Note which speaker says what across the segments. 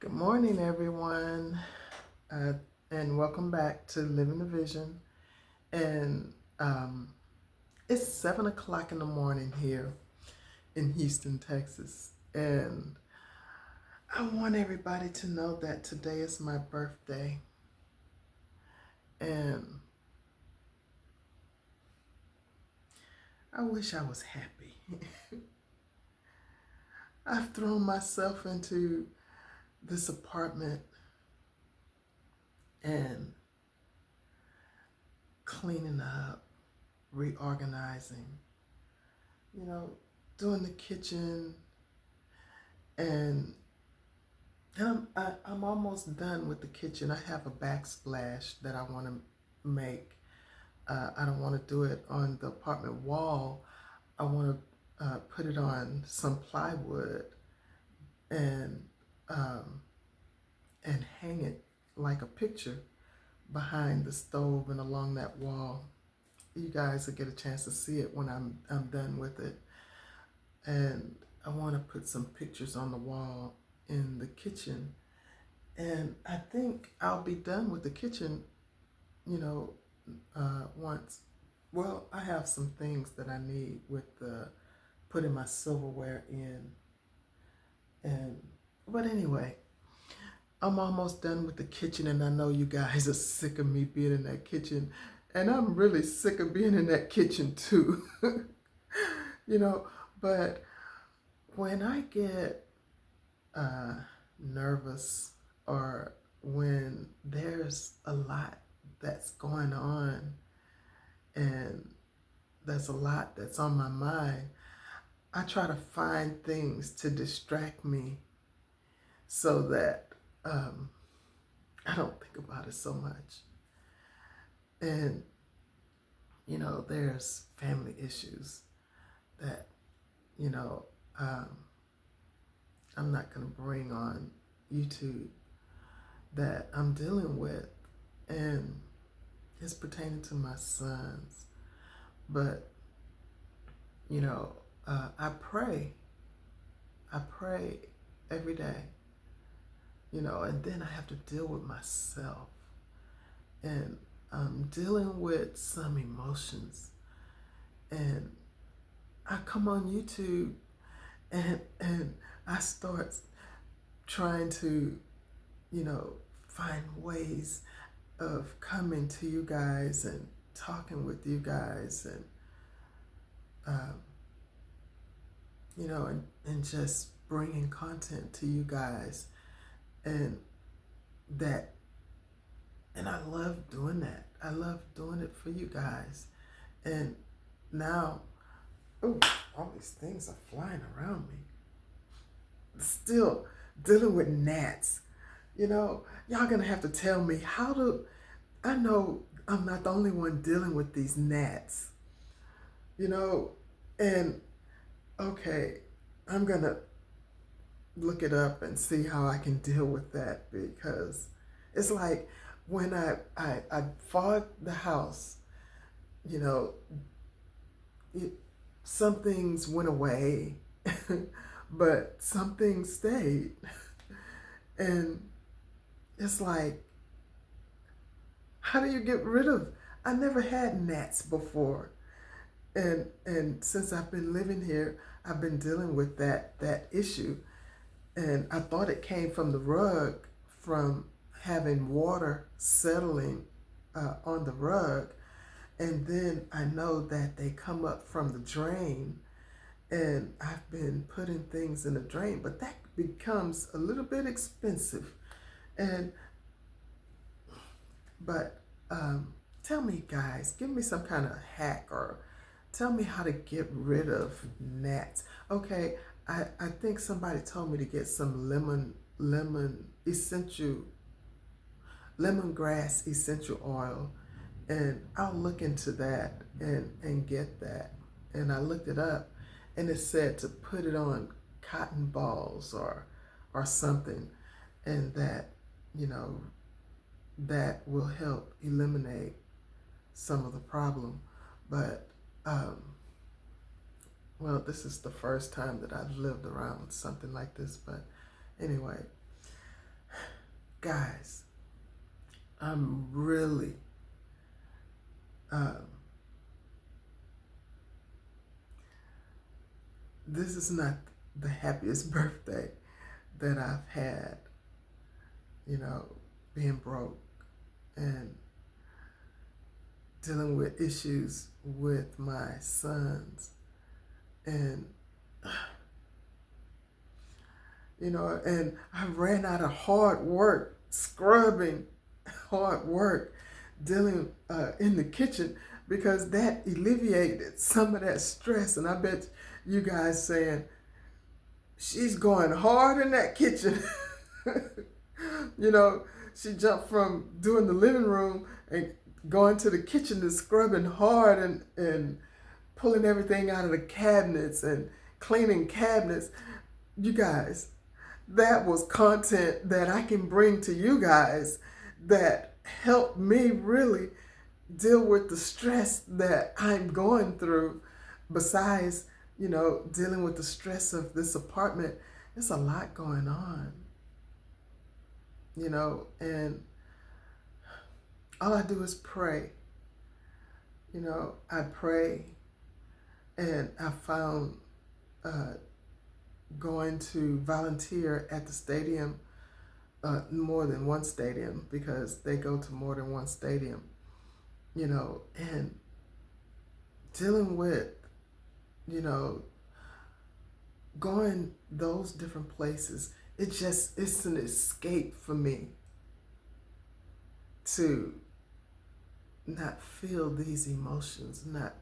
Speaker 1: Good morning, everyone, uh, and welcome back to Living the Vision. And it's 7 o'clock in the morning here in Houston, Texas. And I want everybody to know that today is my birthday. And I wish I was happy. I've thrown myself into this apartment and cleaning up, reorganizing, you know, doing the kitchen, and I'm almost done with the kitchen. I have a backsplash that I want to make. I don't want to do it on the apartment wall. I want to put it on some plywood and um, and hang it like a picture behind the stove and along that wall. You guys will get a chance to see it when I'm done with it. And I want to put some pictures on the wall in the kitchen. And I think I'll be done with the kitchen, you know, once. Well, I have some things that I need with putting my silverware in. And but anyway, I'm almost done with the kitchen, and I know you guys are sick of me being in that kitchen, and I'm really sick of being in that kitchen too. you know, but when I get uh, nervous, or when there's a lot that's going on and there's a lot that's on my mind, I try to find things to distract me so that I don't think about it so much. And, there's family issues that, you know, um, I'm not going to bring on YouTube that I'm dealing with. And it's pertaining to my sons. But, I pray. I pray every day, and then I have to deal with myself. And I'm dealing with some emotions. And I come on YouTube and I start trying to, find ways of coming to you guys and talking with you guys, and um, and just bringing content to you guys, and that, and I love doing that. I love doing it for you guys. And now, oh, all these things are flying around me. Still dealing with gnats. Y'all gonna have to tell me how to. I know I'm not the only one dealing with these gnats. And okay, I'm gonna look it up and see how I can deal with that, because it's like when I fog the house, you know, it, some things went away, but some things stayed. And it's like, how do you get rid of? I never had gnats before, and since I've been living here, I've been dealing with that issue. And I thought it came from the rug, from having water settling on the rug. And then I know that they come up from the drain, and I've been putting things in the drain, but that becomes a little bit expensive. And but tell me, guys, give me some kind of hack, or tell me how to get rid of gnats. Okay, I think somebody told me to get some lemongrass essential oil, and I'll look into that and get that. And I looked it up, and it said to put it on cotton balls or something, and that, you know, that will help eliminate some of the problem. But well, this is the first time that I've lived around something like this. But anyway, guys, I'm really this is not the happiest birthday that I've had, you know, being broke and dealing with issues with my sons. And, you know, and I ran out of hard work, scrubbing, hard work, dealing in the kitchen, because that alleviated some of that stress. And I bet you guys saying, she's going hard in that kitchen. You know, she jumped from doing the living room and going to the kitchen to scrubbing hard and pulling everything out of the cabinets and cleaning cabinets. You guys, that was content that I can bring to you guys that helped me really deal with the stress that I'm going through. Besides, you know, dealing with the stress of this apartment, there's a lot going on, you know, and all I do is pray. You know, I pray, and I found going to volunteer at the stadium, more than one stadium, because they go to more than one stadium, you know, and dealing with, you know, going those different places, it's an escape for me to not feel these emotions, not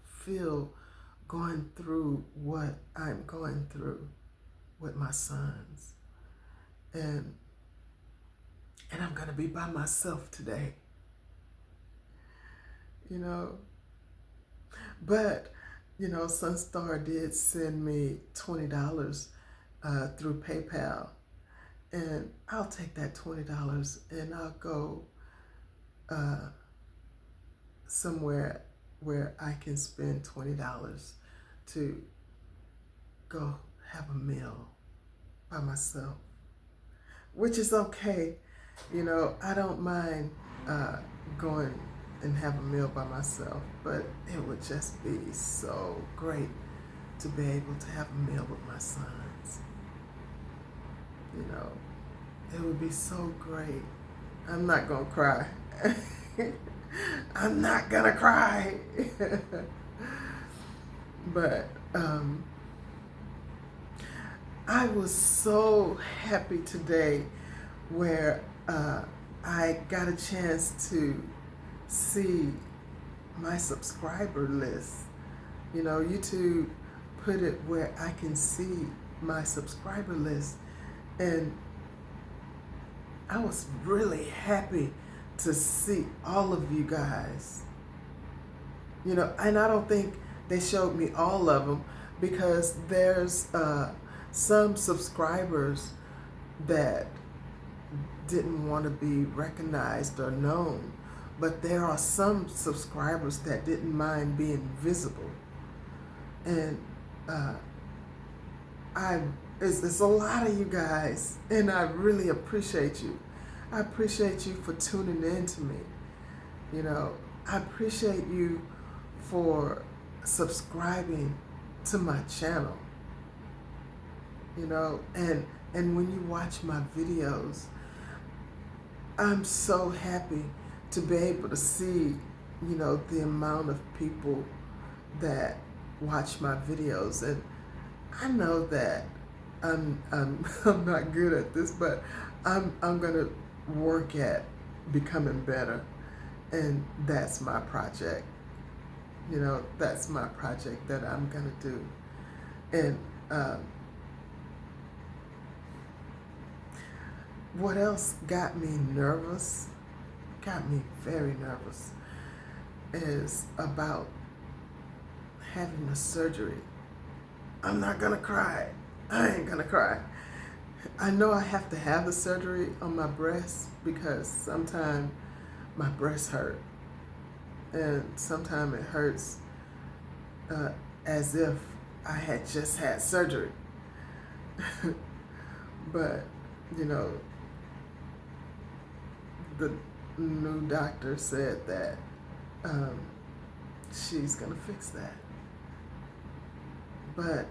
Speaker 1: feel going through what I'm going through with my sons. And I'm going to be by myself today, you know. But, you know, Sunstar did send me $20 through PayPal. And I'll take that $20 and I'll go somewhere where I can spend $20 to go have a meal by myself, which is okay. You know, I don't mind going and have a meal by myself, but it would just be so great to be able to have a meal with my sons. You know, it would be so great. I'm not gonna cry. I'm not gonna cry. But I was so happy today where I got a chance to see my subscriber list. You know, YouTube put it where I can see my subscriber list, and I was really happy to see all of you guys. You know, and I don't think they showed me all of them, because there's some subscribers that didn't want to be recognized or known, but there are some subscribers that didn't mind being visible. And it's a lot of you guys, and I really appreciate you. I appreciate you for tuning in to me. You know, I appreciate you for subscribing to my channel. You know, and when you watch my videos, I'm so happy to be able to see, you know, the amount of people that watch my videos. And I know that I'm I'm not good at this, but I'm gonna work at becoming better, and that's my project. You know, that's my project that I'm gonna do. And what else got me nervous, got me very nervous, is about having the surgery. I'm not gonna cry. I ain't gonna cry. I know I have to have the surgery on my breast, because sometimes my breasts hurt, and sometimes it hurts as if I had just had surgery. But, you know, the new doctor said that um, she's gonna fix that. But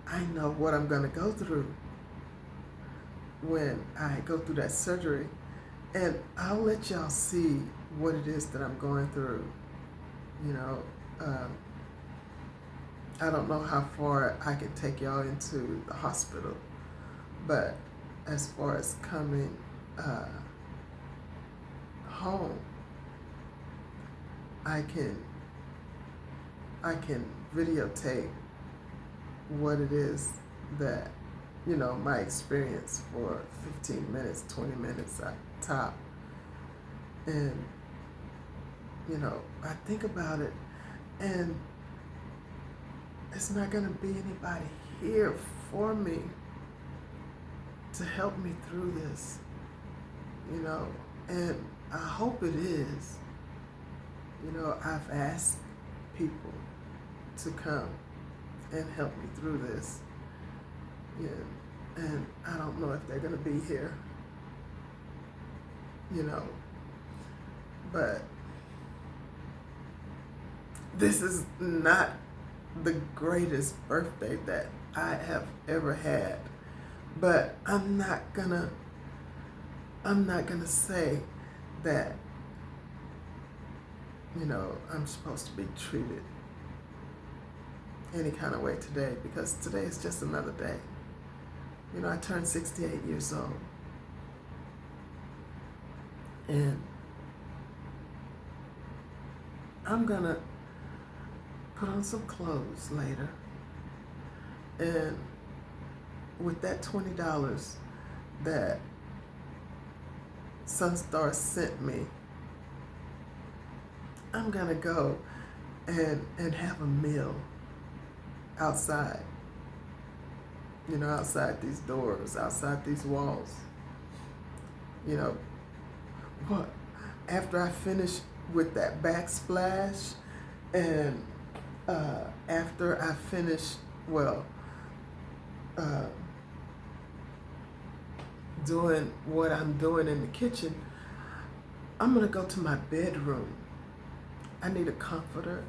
Speaker 1: I know what I'm gonna go through when I go through that surgery, and I'll let y'all see what it is that I'm going through. You know, um, I don't know how far I can take y'all into the hospital, but as far as coming uh, home, I can videotape what it is that, you know, my experience for 15 minutes, 20 minutes at top. And, you know, I think about it, and it's not going to be anybody here for me to help me through this, you know, and I hope it is. You know, I've asked people to come and help me through this. Yeah, and I don't know if they're going to be here, you know, but this is not the greatest birthday that I have ever had. But I'm not gonna say that, you know, I'm supposed to be treated any kind of way today, because today is just another day. You know, I turned 68 years old. And I'm gonna put on some clothes later. And with that $20 that Sunstar sent me, I'm gonna go and have a meal outside. You know, outside these doors, outside these walls. You know, what? After I finish with that backsplash, and after I finish, well, doing what I'm doing in the kitchen, I'm gonna go to my bedroom. I need a comforter.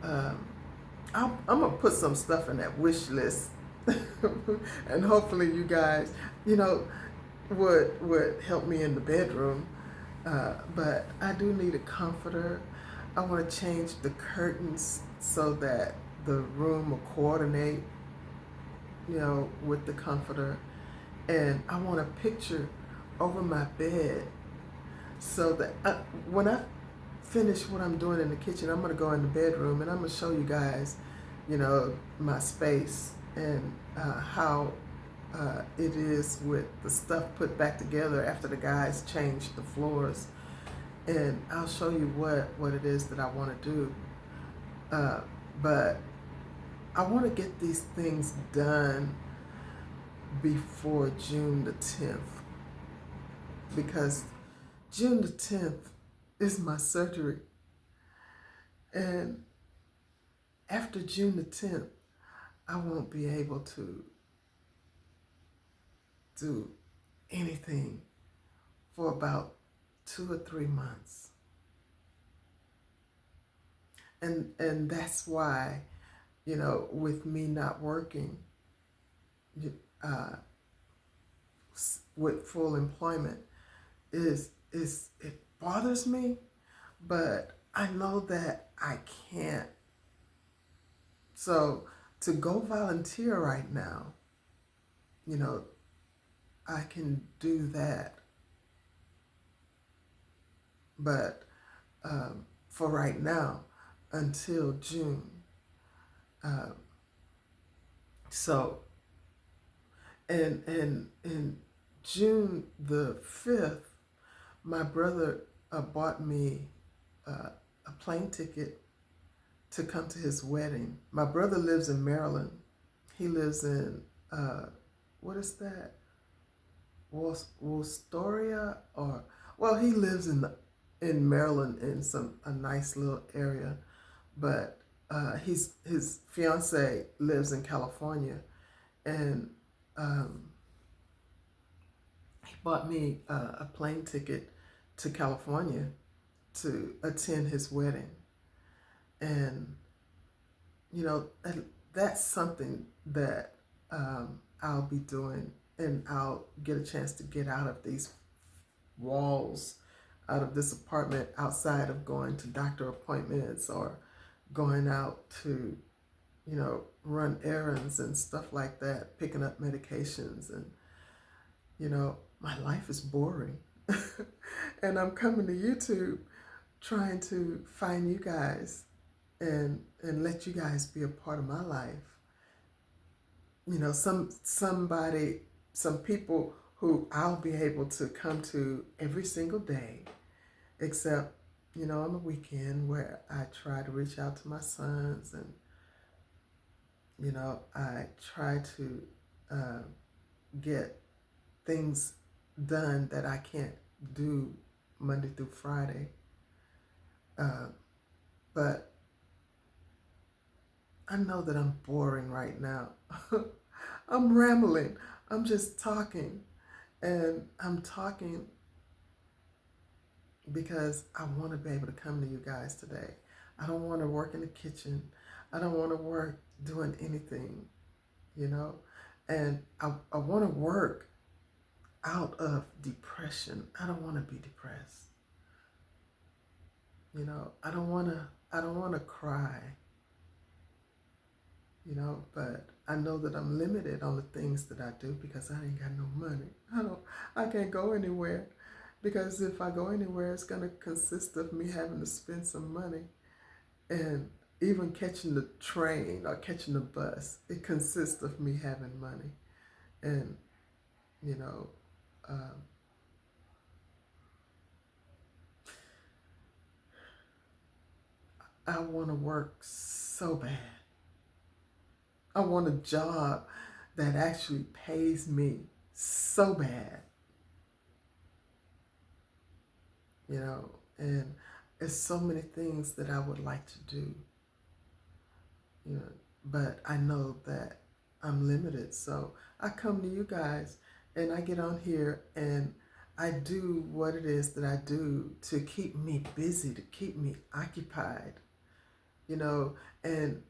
Speaker 1: I'm gonna put some stuff in that wish list, and hopefully you guys, you know, would help me in the bedroom. But I do need a comforter. I want to change the curtains so that the room will coordinate, you know, with the comforter. And I want a picture over my bed so that when I finish what I'm doing in the kitchen, I'm going to go in the bedroom and I'm going to show you guys, you know, my space and how it is with the stuff put back together after the guys changed the floors. And I'll show you what it is that I want to do. But I want to get these things done before June the 10th, because June the 10th is my surgery. And after June the 10th, I won't be able to do anything for about 2 or 3 months. And that's why, you know, with me not working with full employment, it bothers me, but I know that I can't. So to go volunteer right now, you know, I can do that. But for right now, until June. So, and June the 5th, my brother bought me a plane ticket to come to his wedding. My brother lives in Maryland. He lives in, what is that? Wostoria, or, well, he lives in Maryland in a nice little area, but his fiance lives in California, and he bought me a plane ticket to California to attend his wedding. And, you know, that's something that I'll be doing, and I'll get a chance to get out of these walls, out of this apartment, outside of going to doctor appointments or going out to, you know, run errands and stuff like that, picking up medications. And, you know, my life is boring. And I'm coming to YouTube trying to find you guys and let you guys be a part of my life. You know, some people who I'll be able to come to every single day, except, you know, on the weekend where I try to reach out to my sons, and, you know, I try to get things done that I can't do Monday through Friday. But I know that I'm boring right now. I'm rambling. I'm just talking. And I'm talking because I want to be able to come to you guys today. I don't want to work in the kitchen. I don't want to work doing anything, you know. And I want to work out of depression. I don't want to be depressed. You know, I don't want to cry. You know, but I know that I'm limited on the things that I do because I ain't got no money. I can't go anywhere, because if I go anywhere, it's going to consist of me having to spend some money. And even catching the train or catching the bus, it consists of me having money. And, you know, I want to work so bad. I want a job that actually pays me so bad, you know, and there's so many things that I would like to do, you know, but I know that I'm limited. So I come to you guys and I get on here and I do what it is that I do to keep me busy, to keep me occupied, you know, and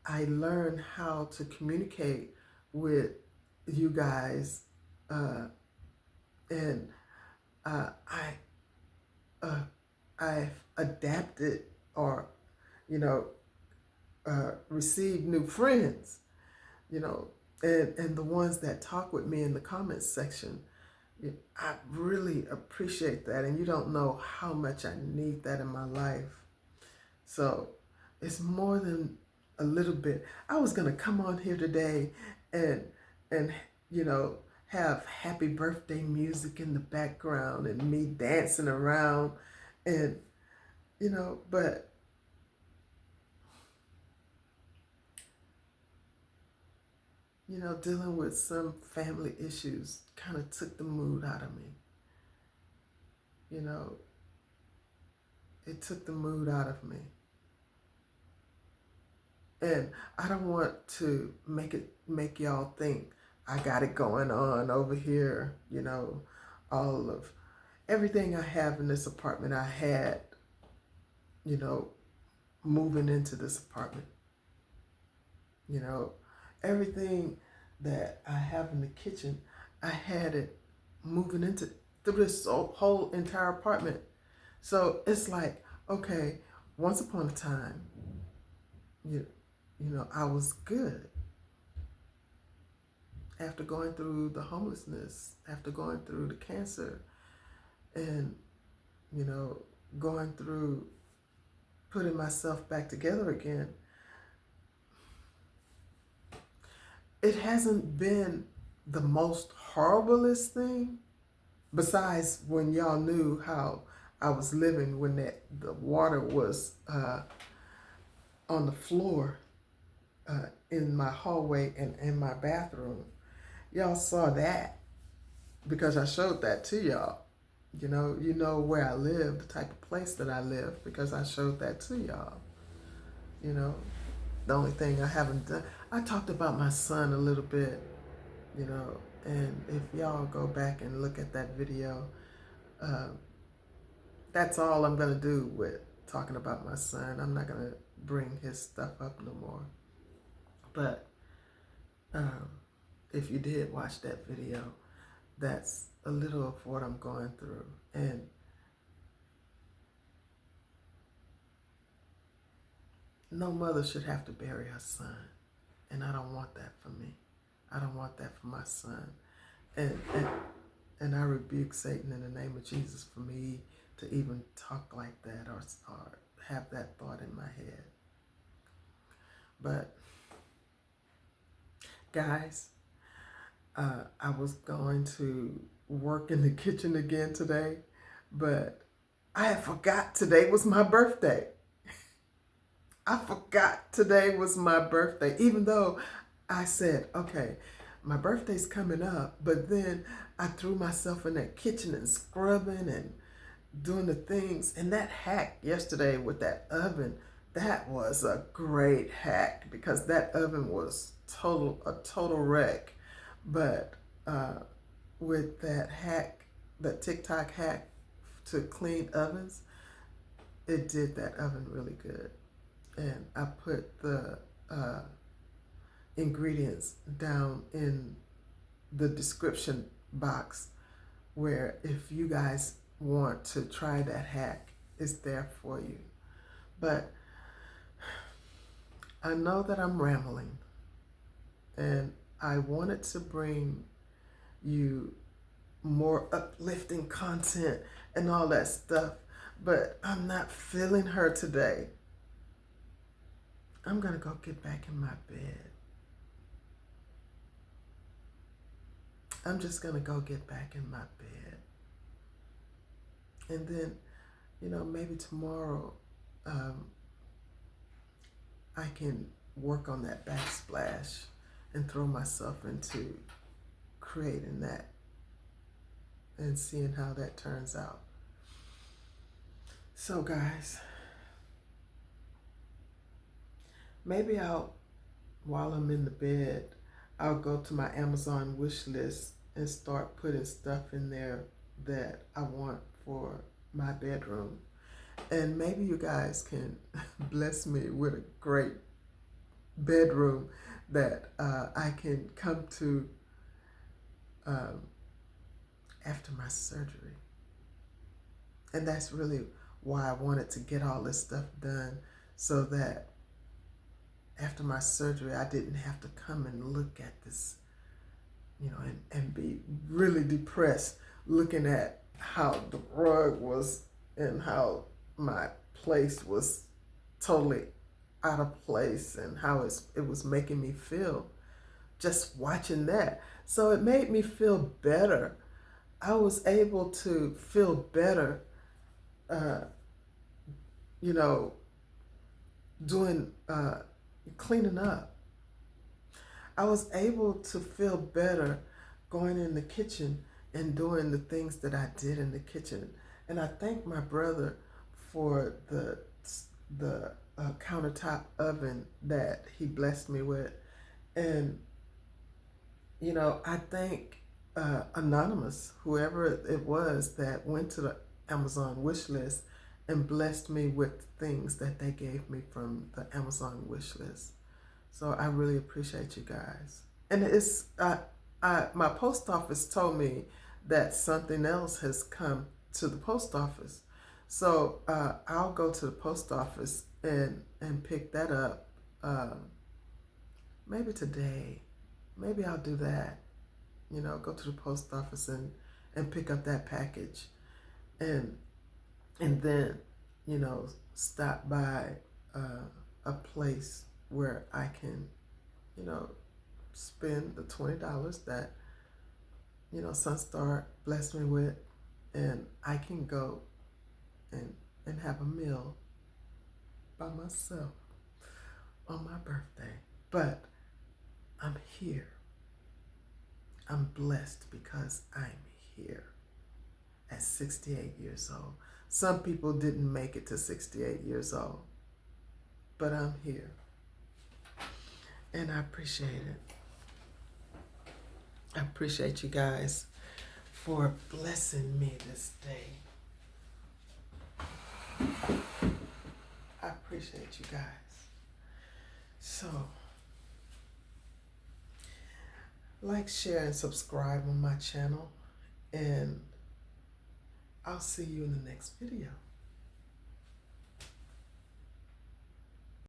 Speaker 1: I learn how to communicate with you guys, and I've adapted, or, you know, received new friends, you know, and the ones that talk with me in the comments section. I really appreciate that, and you don't know how much I need that in my life. So it's more than a little bit. I was gonna come on here today and you know, have happy birthday music in the background and me dancing around, and, you know, but you know, dealing with some family issues kind of took the mood out of me. You know, it took the mood out of me. And I don't want to make y'all think I got it going on over here, you know, all of everything I have in this apartment I had, you know, moving into this apartment. You know, everything that I have in the kitchen, I had it moving into through this whole entire apartment. So it's like, okay, once upon a time, you know, I was good. After going through the homelessness, after going through the cancer, and, you know, going through putting myself back together again, it hasn't been the most horriblest thing, besides when y'all knew how I was living when the water was on the floor in my hallway and in my bathroom. Y'all saw that because I showed that to y'all. You know where I live, the type of place that I live, because I showed that to y'all. You know, the only thing I haven't done, I talked about my son a little bit, you know, And if y'all go back and look at that video, uh, that's all I'm going to do with talking about my son. I'm not going to bring his stuff up no more. But um, if you did watch that video, that's a little of what I'm going through. And no mother should have to bury her son. And I don't want that for me. I don't want that for my son. And I rebuke Satan in the name of Jesus for me to even talk like that or have that thought in my head. But guys, I was going to work in the kitchen again today, but I had forgot today was my birthday. I forgot today was my birthday, even though I said, okay, my birthday's coming up, but then I threw myself in that kitchen and scrubbing and doing the things. And that hack yesterday with that oven, that was a great hack because that oven was a total wreck. But with that hack, that TikTok hack to clean ovens, it did that oven really good. And I put the ingredients down in the description box where if you guys want to try that hack, it's there for you. But I know that I'm rambling, and I wanted to bring you more uplifting content and all that stuff, but I'm not feeling her today. I'm going to go get back in my bed. I'm just going to go get back in my bed. And then, maybe tomorrow I can work on that backsplash and throw myself into creating that and seeing how that turns out. So guys, maybe while I'm in the bed, I'll go to my Amazon wish list and start putting stuff in there that I want for my bedroom. And maybe you guys can bless me with a great bedroom that I can come to after my surgery. And that's really why I wanted to get all this stuff done, so that after my surgery, I didn't have to come and look at this, and be really depressed looking at how the rug was and how my place was totally out of place and how it was making me feel just watching that. So it made me feel better. I was able to feel better, doing cleaning up. I was able to feel better going in the kitchen and doing the things that I did in the kitchen. And I thank my brother for the countertop oven that he blessed me with. And, I thank Anonymous, whoever it was that went to the Amazon wish list and blessed me with things that they gave me from the Amazon wish list. So I really appreciate you guys. And it's my post office told me that something else has come to the post office. So I'll go to the post office and pick that up maybe today. Maybe I'll do that. Go to the post office and pick up that package. And then, stop by a place where I can, spend the $20 that, Sunstar blessed me with, and I can go and have a meal by myself on my birthday. But I'm here. I'm blessed because I'm here at 68 years old. Some people didn't make it to 68 years old, but I'm here. And I appreciate it. I appreciate you guys for blessing me this day. I appreciate you guys. So, like, share, and subscribe on my channel. And I'll see you in the next video.